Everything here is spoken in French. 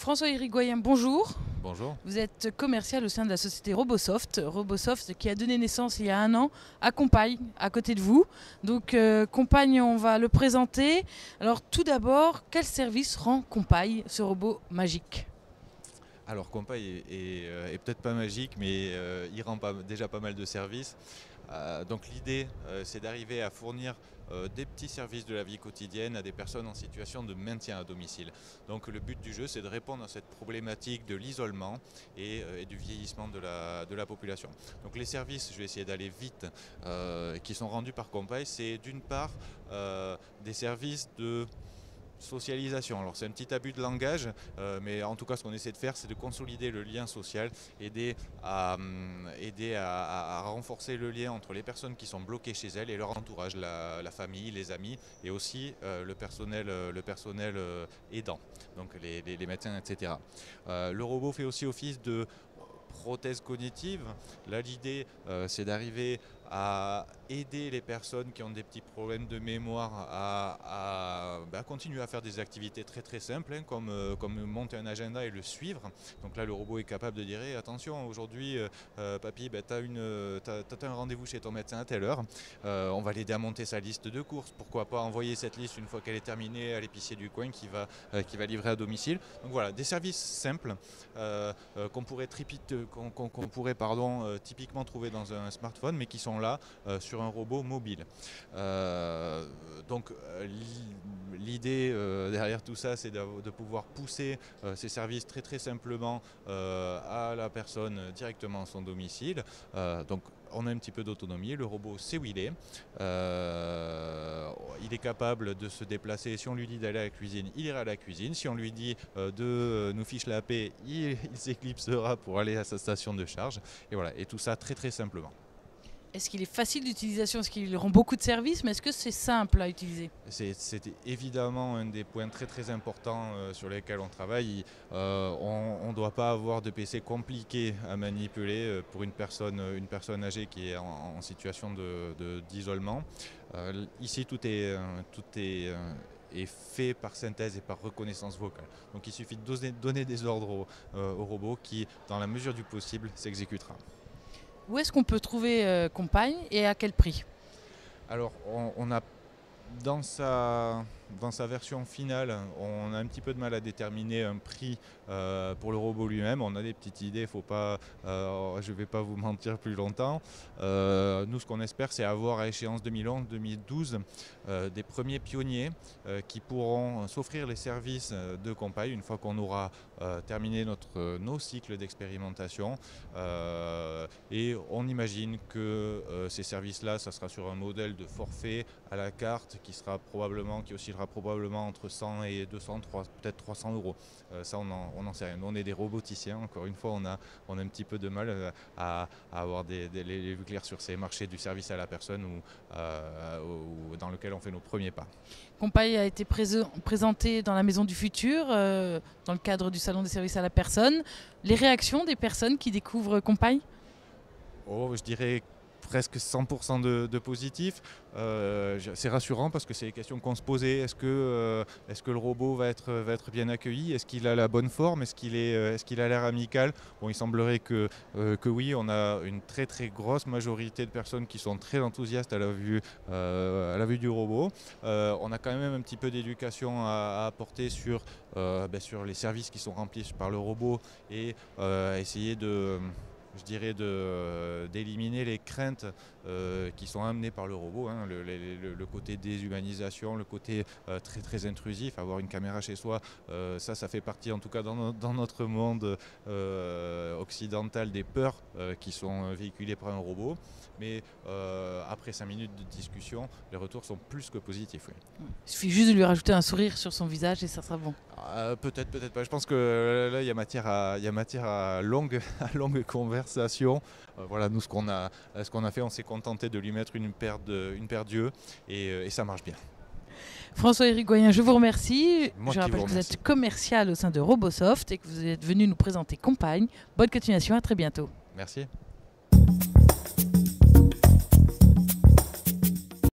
François Irigoyen, bonjour. Bonjour. Vous êtes commercial au sein de la société Robosoft. Robosoft qui a donné naissance il y a un an à Compagne, à côté de vous. Donc Compagne, on va le présenter. Alors tout d'abord, quel service rend Compagne, ce robot magique? Alors Compaille est peut-être pas magique, mais il rend déjà pas mal de services. Donc l'idée, c'est d'arriver à fournir des petits services de la vie quotidienne à des personnes en situation de maintien à domicile. Donc le but du jeu, c'est de répondre à cette problématique de l'isolement et du vieillissement de la population. Donc les services, je vais essayer d'aller vite, qui sont rendus par Compaille, c'est d'une part des services de socialisation. Alors c'est un petit abus de langage, mais en tout cas ce qu'on essaie de faire, c'est de consolider le lien social, aider à renforcer le lien entre les personnes qui sont bloquées chez elles et leur entourage, la famille, les amis et aussi le personnel aidant, donc les médecins, etc. Le robot fait aussi office de prothèse cognitive. Là, l'idée, c'est d'arriver à aider les personnes qui ont des petits problèmes de mémoire à continuer à faire des activités très très simples, hein, comme monter un agenda et le suivre. Donc là, le robot est capable de dire hey, attention, aujourd'hui, papy, tu as un rendez-vous chez ton médecin à telle heure. On va l'aider à monter sa liste de courses. Pourquoi pas envoyer cette liste une fois qu'elle est terminée à l'épicier du coin qui va livrer à domicile. Donc voilà, des services simples qu'on pourrait typiquement trouver dans un smartphone, mais qui sont là sur un robot mobile. Donc l'idée derrière tout ça, c'est de pouvoir pousser ces services très très simplement à la personne directement à son domicile. Donc on a un petit peu d'autonomie, le robot sait où il est. Il est capable de se déplacer. Si on lui dit d'aller à la cuisine, il ira à la cuisine. Si on lui dit de nous fiche la paix, il s'éclipsera pour aller à sa station de charge. Et voilà, et tout ça très très simplement. Est-ce qu'il est facile d'utilisation? Est-ce qu'il rend beaucoup de services? Mais est-ce que c'est simple à utiliser? C'est évidemment un des points très très importants sur lesquels on travaille. On ne doit pas avoir de PC compliqué à manipuler pour une personne âgée qui est en situation d'isolement. Ici tout est fait par synthèse et par reconnaissance vocale. Donc il suffit de donner des ordres au robot qui, dans la mesure du possible, s'exécutera. Où est-ce qu'on peut trouver Compagne et à quel prix? Alors, on a dans sa version finale, on a un petit peu de mal à déterminer un prix pour le robot lui-même. On a des petites idées, je ne vais pas vous mentir plus longtemps. Nous, ce qu'on espère, c'est avoir à échéance 2011-2012 des premiers pionniers qui pourront s'offrir les services de Compaille une fois qu'on aura terminé nos cycles d'expérimentation. Et on imagine que ces services-là, ça sera sur un modèle de forfait à la carte qui oscillera probablement entre 100 et 200, peut-être 300 euros. Ça, on n'en sait rien. Nous, on est des roboticiens. Encore une fois, on a un petit peu de mal à avoir les vues claires sur ces marchés du service à la personne ou dans lequel on fait nos premiers pas. Compagne a été présenté dans la Maison du Futur, dans le cadre du Salon des services à la personne. Les réactions des personnes qui découvrent Compagne? Je dirais presque 100% de positif. C'est rassurant parce que c'est les questions qu'on se posait. Est-ce que le robot va être bien accueilli? Est-ce qu'il a la bonne forme? Est-ce qu'il a l'air amical? Bon, il semblerait que oui. On a une très très grosse majorité de personnes qui sont très enthousiastes à la vue du robot. On a quand même un petit peu d'éducation à apporter sur les services qui sont remplis par le robot et essayer d'éliminer les craintes qui sont amenées par le robot, hein, le côté déshumanisation, le côté très très intrusif, avoir une caméra chez soi, ça fait partie en tout cas dans notre monde occidental des peurs qui sont véhiculées par un robot. Mais après 5 minutes de discussion, les retours sont plus que positifs. Oui. Il suffit juste de lui rajouter un sourire sur son visage et ça sera bon. Peut-être pas. Je pense que là, il y a matière à longue conversation. Voilà, nous, ce qu'on a fait, on s'est contenté de lui mettre une paire d'yeux et ça marche bien. François Irigoyen, je vous remercie. Je rappelle que vous êtes commercial au sein de Robosoft et que vous êtes venu nous présenter Compagne. Bonne continuation, à très bientôt. Merci.